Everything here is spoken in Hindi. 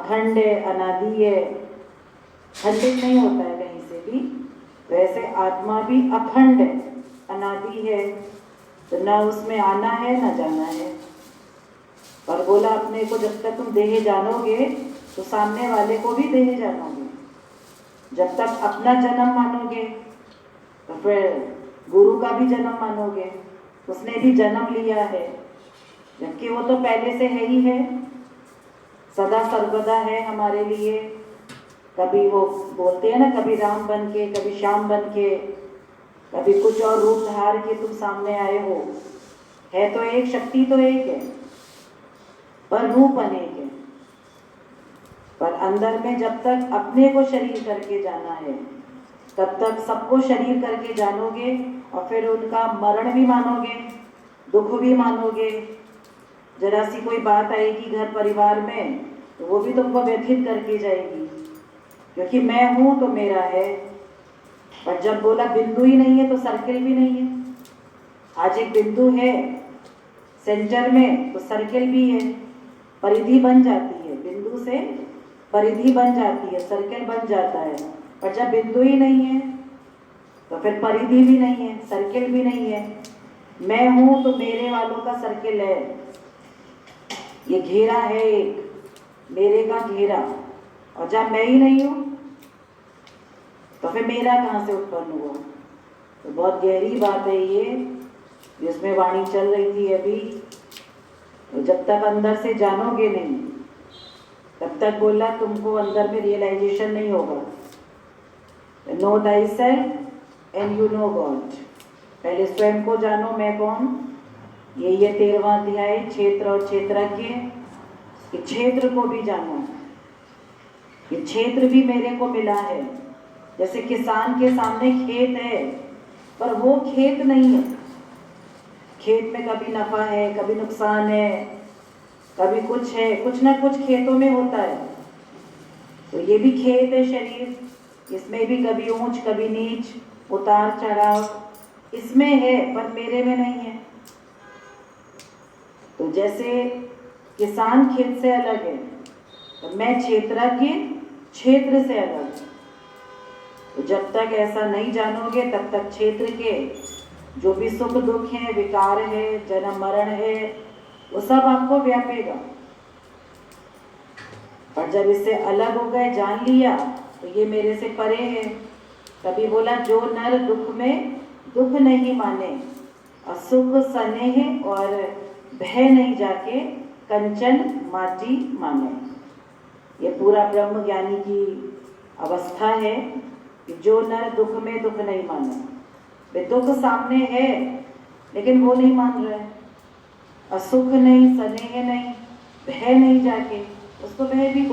अखंड है, अनादि है, खंडित नहीं होता है कहीं से भी। वैसे आत्मा भी अखंड है, अनादि है, तो ना उसमें आना है ना जाना है। और बोला अपने को जब तक तुम देह जानोगे तो सामने वाले को भी देह जानोगे। जब तक अपना जन्म मानोगे तो फिर गुरु का भी जन्म मानोगे, उसने भी जन्म लिया है, जबकि वो तो पहले से है ही है, सदा सर्वदा है हमारे लिए। कभी वो बोलते हैं ना, कभी राम बन के, कभी श्याम बन के, कभी कुछ और रूप धार के तुम सामने आए हो। है तो एक, शक्ति तो एक है, पर रूप अनेक है। पर अंदर में जब तक अपने को शरीर करके जाना है, तब तक सबको शरीर करके जानोगे, और फिर उनका मरण भी मानोगे, दुख भी मानोगे। जरा सी कोई बात आएगी घर परिवार में तो वो भी तुमको व्यथित करके जाएगी, क्योंकि मैं हूं तो मेरा है। पर जब बोला बिंदु ही नहीं है तो सर्किल भी नहीं है। आज एक बिंदु है सेंटर में तो सर्किल भी है, परिधि बन जाती है, बिंदु से परिधि बन जाती है, सर्किल बन जाता है। पर जब बिंदु ही नहीं है तो फिर परिधि भी नहीं है, सर्किल भी नहीं है। मैं हूं तो मेरे वालों का सर्किल है, ये घेरा है एक, मेरे का घेरा। और जब मैं ही नहीं हूं तो फिर मेरा कहां से उत्पन्न हुआ? तो बहुत गहरी बात है ये, जिसमें वाणी चल रही थी अभी। तो जब तक अंदर से जानोगे नहीं, तब तक बोला तुमको अंदर में रियलाइजेशन नहीं होगा। No thy self and you know God. पहले स्वयं को जानो, मैं कौन। ये 13वां अध्याय, क्षेत्र और क्षेत्रज्ञ। कि क्षेत्र को भी जानो, ये क्षेत्र भी मेरे को मिला है। जैसे किसान के सामने खेत है, पर वो खेत नहीं है। खेत में कभी नफा है, कभी नुकसान है, कभी कुछ है, कुछ ना कुछ खेतों में होता है। तो ये भी खेत है शरीर, इसमें भी कभी ऊंच कभी नीच, उतार चढ़ाव इसमें है, पर मेरे में नहीं है। तो जैसे किसान खेत से अलग है, तो मैं क्षेत्रज्ञ क्षेत्र से अलग। तो जब तक ऐसा नहीं जानोगे तब तक क्षेत्र के जो भी सुख दुख है, विकार है, जन्म मरण है, वो सब आपको व्यापेगा। पर जब इससे अलग हो गए, जान लिया, तो ये मेरे से परे है। कभी बोला जो नर दुख में दुख नहीं माने, और सुख स्नेह और भय नहीं जाके कंचन माटी माने। ये पूरा ब्रह्म ज्ञानी की अवस्था है कि जो नर दुख में दुख नहीं माने। वे दुख सामने है लेकिन वो नहीं मान रहे, और सुख नहीं, स्नेह नहीं, भय नहीं जाके, उसको भय भी